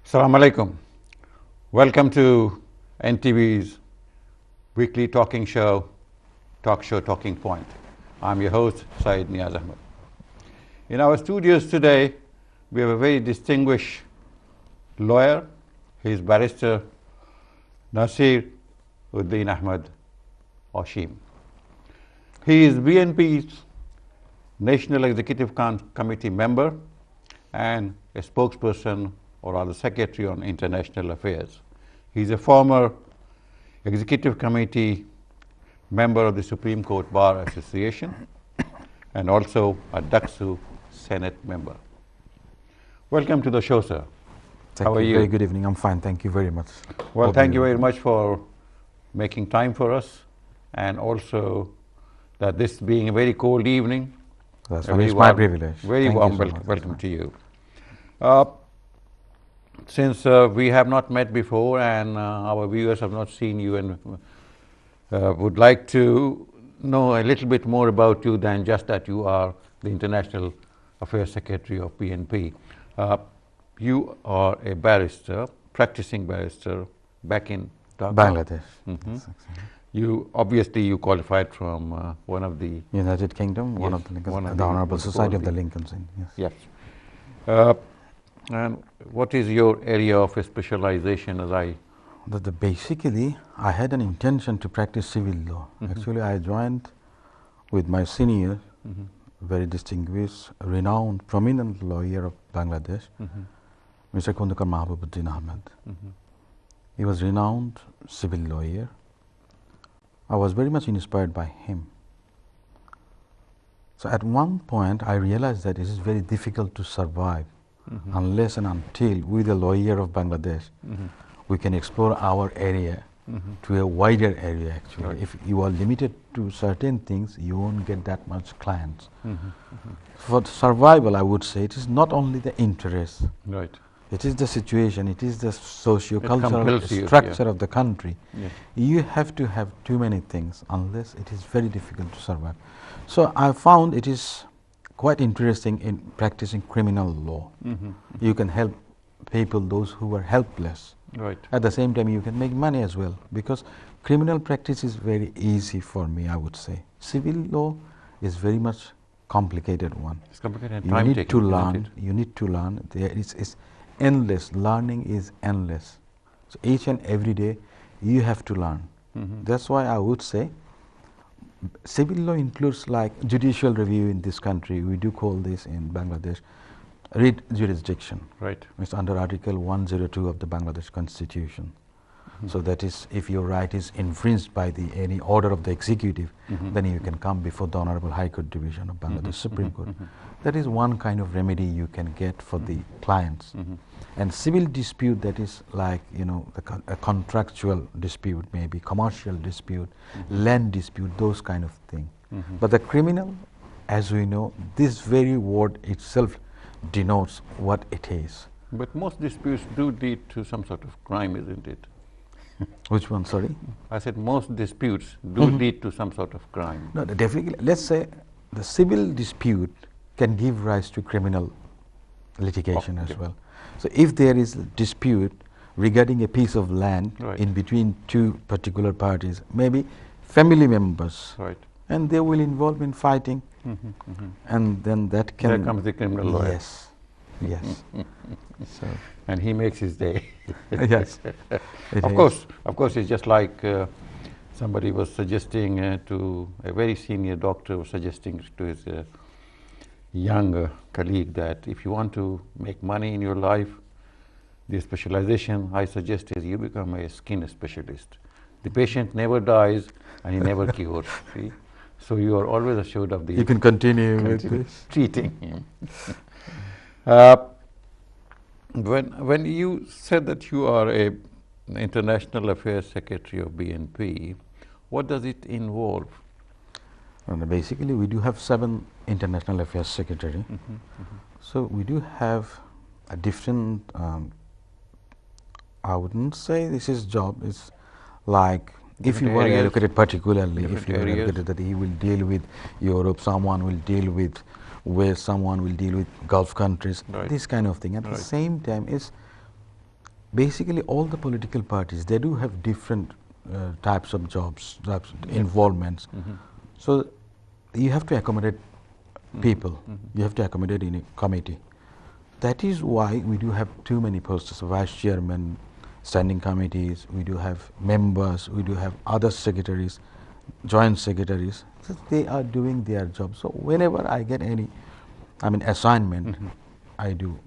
Assalamu alaikum. Welcome to NTV's weekly talk show, Talking Point. I'm your host, Syed Neaz Ahmad. In our studios today, we have a very distinguished lawyer. He is Barrister Nasim Uddin Ahmed Hashim. He is BNP's National Executive Committee member and a spokesperson or rather Secretary on International Affairs. He is a former Executive Committee member of the Supreme Court Bar Association and also a DAXU Senate member. Welcome to the show, sir. How are you? Very good evening. I'm fine. Thank you very much. Well, thank you very much for making time for us, and also that this being a very cold evening. That's my privilege. Very warm welcome to you. Since we have not met before and our viewers have not seen you and would like to know a little bit more about you than just that you are the International Affairs Secretary of BNP. You are a barrister, practicing barrister back in Dhaka. Bangladesh. Mm-hmm. You obviously qualified from one of the United Kingdom, yes, one of the Honorable Society of the Lincolns. Yes. And what is your area of specialization? Basically, I had an intention to practice civil law. Actually, I joined with my senior, very distinguished, renowned, prominent lawyer of Bangladesh, Mr. Uddin Ahmed. He was renowned civil lawyer. I was very much inspired by him. So at one point, I realized that it is very difficult to survive unless and until with a lawyer of Bangladesh, we can explore our area to a wider area actually. Right. If you are limited to certain things, you won't get that much clients. For survival, I would say, it is not only the interest. Right. It is the situation, it is the socio-cultural you, structure of the country. Yeah. You have to have too many things, unless it is very difficult to survive. So I found it is quite interesting in practicing criminal law. You can help people, those who are helpless. Right. At the same time, you can make money as well, because criminal practice is very easy for me, I would say. Civil law is very much complicated one. It's complicated and You need to time-taking, learn. You need to learn. There is endless. Learning is endless. So each and every day, you have to learn. That's why I would say civil law includes like judicial review in this country. We do call this in Bangladesh writ jurisdiction. Right. It's under Article 102 of the Bangladesh Constitution. So that is, if your right is infringed by any order of the executive, then you can come before the Honorable High Court Division of Bangladesh Supreme Court. That is one kind of remedy you can get for the clients. And civil dispute, that is like, a contractual dispute, maybe commercial dispute, land dispute, those kind of thing. But the criminal, as we know, this very word itself denotes what it is. But most disputes do lead to some sort of crime, isn't it? Which one, sorry? I said most disputes do lead to some sort of crime. No, definitely. Let's say the civil dispute can give rise to criminal litigation as well. So if there is a dispute regarding a piece of land in between two particular parties, maybe family members, and they will involve in fighting, and then that can... There comes the criminal lawyer. Yes, yes. So, and he makes his day. Yes. Of course, it's just like somebody was suggesting to a very senior doctor, was suggesting to his young colleague that if you want to make money in your life, the specialization I suggest is you become a skin specialist. The patient never dies and he never cures. See? So you are always assured of the... You can continue with this. Treating him. When you said that you are a International Affairs Secretary of BNP, what does it involve? Basically, we do have 7 International Affairs Secretary. So we do have a different, I wouldn't say this is job, it's like if you were allocated particularly, if you were allocated that he will deal with Europe, someone will deal with where someone will deal with Gulf countries, this kind of thing. At the same time, is basically all the political parties, they do have different types of jobs, involvements. So you have to accommodate people, you have to accommodate in a committee. That is why we do have too many posts, vice chairman, standing committees, we do have members, we do have other secretaries, joint secretaries. So they are doing their job. So whenever I get any, assignment, I do.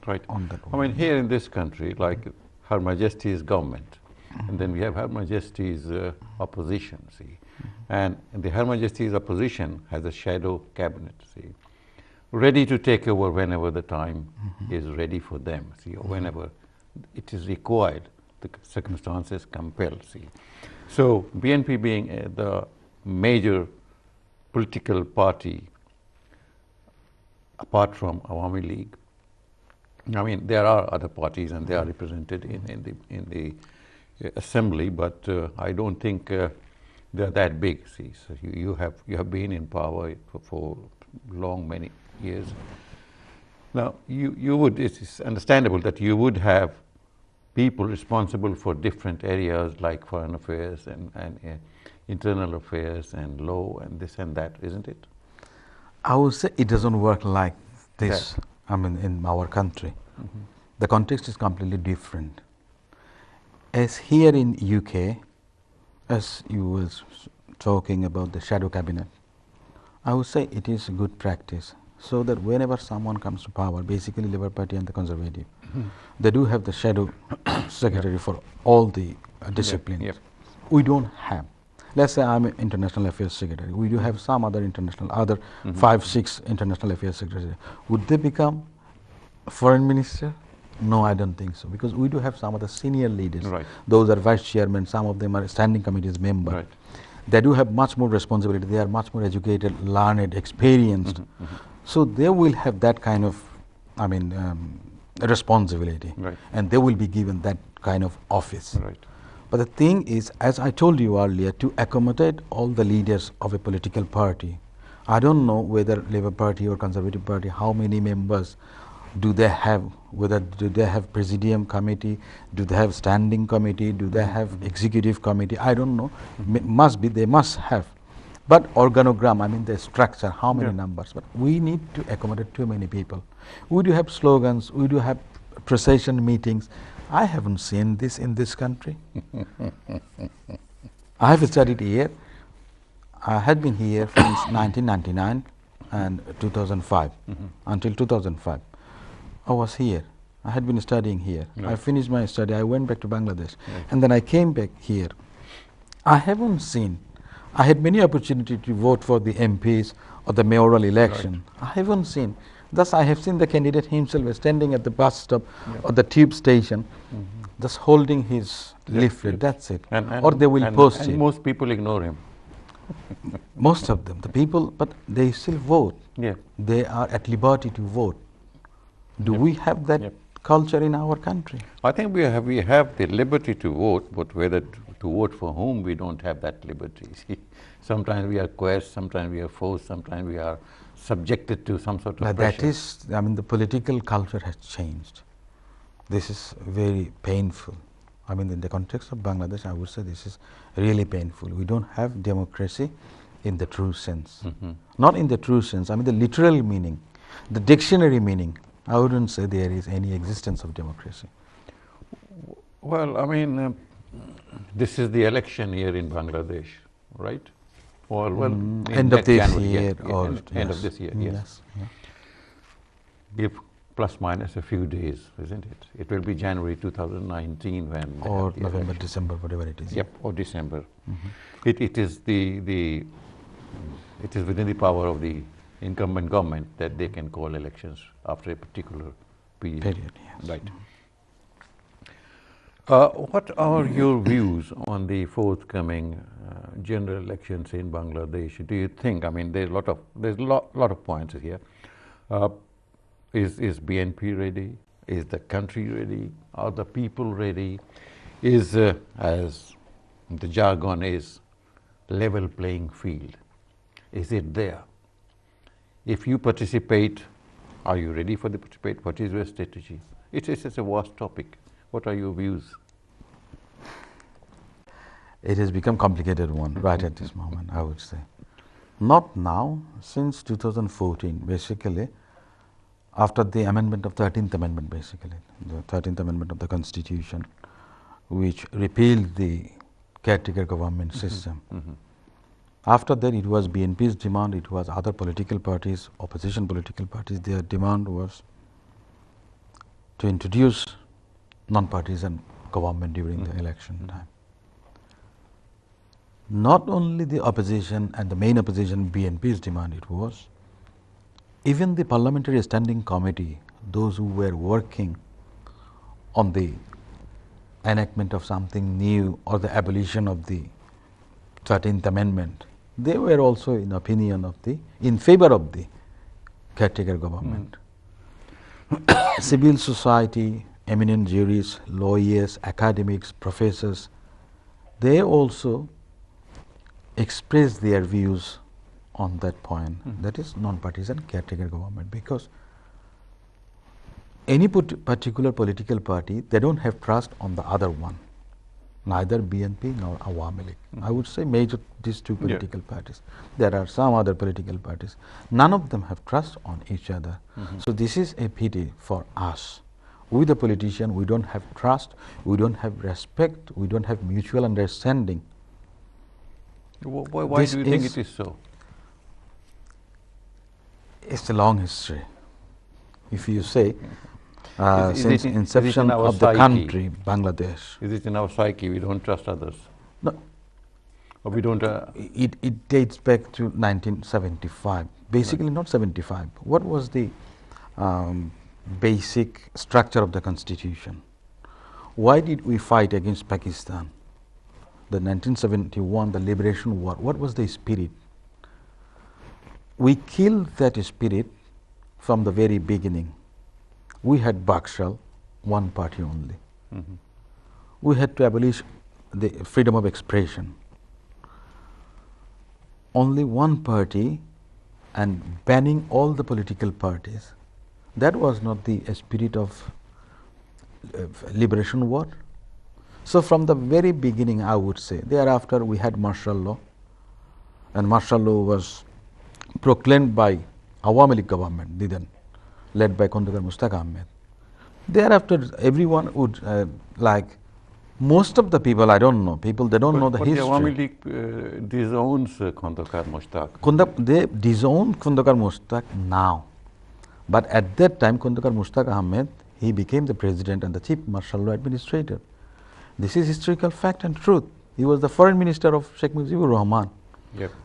Right. On that I mean, here in this country, like Her Majesty's government, and then we have Her Majesty's opposition, see. And the Her Majesty's opposition has a shadow cabinet, see, ready to take over whenever the time is ready for them, see, or whenever it is required, the circumstances compel, see. So BNP being the major political party, apart from Awami League, I mean, there are other parties and they are represented in the assembly, but I don't think they're that big. See, so you have been in power for many years. Now, it is understandable that you would have people responsible for different areas like foreign affairs and internal affairs and law and this and that, isn't it? I would say it doesn't work like this. In our country, the context is completely different. As here in UK, as you was talking about the shadow cabinet, I would say it is a good practice, so that whenever someone comes to power, basically Labour Party and the Conservative, they do have the shadow secretary for all the disciplines. We don't have. Let's say I'm an international affairs secretary. We do have some other 5, 6 international affairs secretaries. Would they become foreign minister? No, I don't think so, because we do have some other senior leaders. Right. Those are vice chairmen, some of them are standing committees member. Right. They do have much more responsibility. They are much more educated, learned, experienced. So they will have that kind of, responsibility. Right. And they will be given that kind of office. Right. But the thing is, as I told you earlier, to accommodate all the leaders of a political party, I don't know whether Labour Party or Conservative Party, how many members do they have, whether do they have presidium committee, do they have standing committee, do they have executive committee, I don't know. They must have. But organogram, the structure, how many numbers, but we need to accommodate too many people. We do have slogans, we do have procession meetings. I haven't seen this in this country. I have studied here. I had been here since 1999 and 2005, until 2005. I was here. I had been studying here. Right. I finished my study. I went back to Bangladesh. Right. And then I came back here. I haven't seen. I had many opportunities to vote for the MPs or the mayoral election. Right. I haven't seen. Thus, I have seen the candidate himself standing at the bus stop or the tube station, just holding his leaflet. That's it. Or they will post it. And most people ignore him. Most of them, the people, but they still vote. Yeah. They are at liberty to vote. Do we have that culture in our country? I think we have the liberty to vote, but whether to vote for whom, we don't have that liberty. See, sometimes we are coerced, sometimes we are forced, sometimes we are subjected to some sort of pressure. That is, the political culture has changed. This is very painful. In the context of Bangladesh, I would say this is really painful. We don't have democracy in the true sense. Not in the true sense, the literal meaning, the dictionary meaning. I wouldn't say there is any existence of democracy. Well, this is the election year in Bangladesh, right? Or end of this year, or end of this year, yes. Give plus minus a few days, isn't it? It will be January 2019 when or November, election. December, whatever it is. Yep, or December. It is it is within the power of the incumbent government that they can call elections after a particular period. Yes. Right. What are your views on the forthcoming general elections in Bangladesh? Do you think? There's a lot of points here. Is BNP ready? Is the country ready? Are the people ready? Is, as the jargon is, level playing field? Is it there? If you participate, are you ready for the participate? What is your strategy? It's a vast topic. What are your views? It has become complicated one right at this moment, I would say. Not now, since 2014, basically, after the amendment of 13th Amendment, basically, the 13th Amendment of the Constitution, which repealed the caretaker government system. After that, it was BNP's demand, it was other political parties, opposition political parties, their demand was to introduce non-partisan government during the election time. Not only the opposition and the main opposition BNP's demand it was, even the parliamentary standing committee, those who were working on the enactment of something new or the abolition of the 13th Amendment, they were also in opinion of in favor of the caretaker government. Civil society, eminent jurists, lawyers, academics, professors, they also expressed their views on that point, that is non-partisan caretaker government, because any particular political party, they don't have trust on the other one, neither BNP nor Awami League. I would say major these two political parties. There are some other political parties. None of them have trust on each other. So this is a pity for us. With the politician, we don't have trust, we don't have respect, we don't have mutual understanding. Why do you think it is so? It's a long history. If you say, since it inception of the country, Bangladesh. Is it in our psyche? We don't trust others? No. Or we don't... It dates back to 1975. Basically not 75. What was the basic structure of the constitution? Why did we fight against Pakistan? The 1971, the liberation war, what was the spirit? We killed that spirit from the very beginning. We had Bakshal, one party only. We had to abolish the freedom of expression. Only one party and banning all the political parties. That was not the spirit of liberation war. So from the very beginning, I would say, thereafter we had martial law, and martial law was proclaimed by Awami League government, led by Khondokar Mushtaq Ahmed. Thereafter, everyone would most of the people, I don't know, they don't know the history. But the Awami League disowns Khondokar Mushtaq. They disowned Khondokar Mushtaq now. But at that time, Khondokar Mushtaq Ahmed, he became the president and the chief martial law administrator. This is historical fact and truth. He was the foreign minister of Sheikh Mujibur Rahman.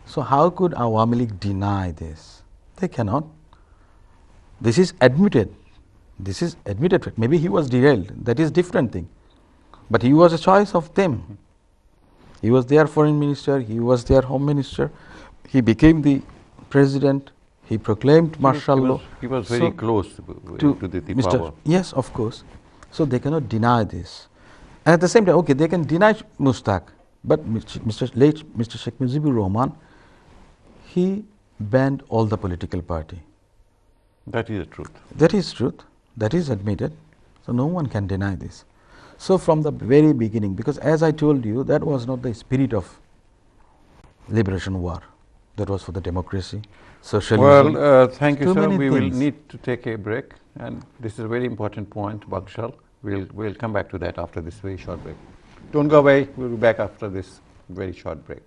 So how could Awami League deny this? They cannot. This is admitted. This is admitted fact. Maybe he was derailed. That is different thing. But he was a choice of them. He was their foreign minister. He was their home minister. He became the president. He proclaimed martial law. He was very close to the power. Yes, of course. So they cannot deny this. And at the same time, okay, they can deny Mushtaq, but Mr. Sheikh Mujibur Rahman, he banned all the political party. That is the truth. That is truth. That is admitted. So no one can deny this. So from the very beginning, because as I told you, that was not the spirit of liberation war. That was for the democracy, socialism. Well, thank you, sir. We things. will need to take a break, and this is a very important point, Bakshal. We'll come back to that after this very short break. Don't go away. We'll be back after this very short break.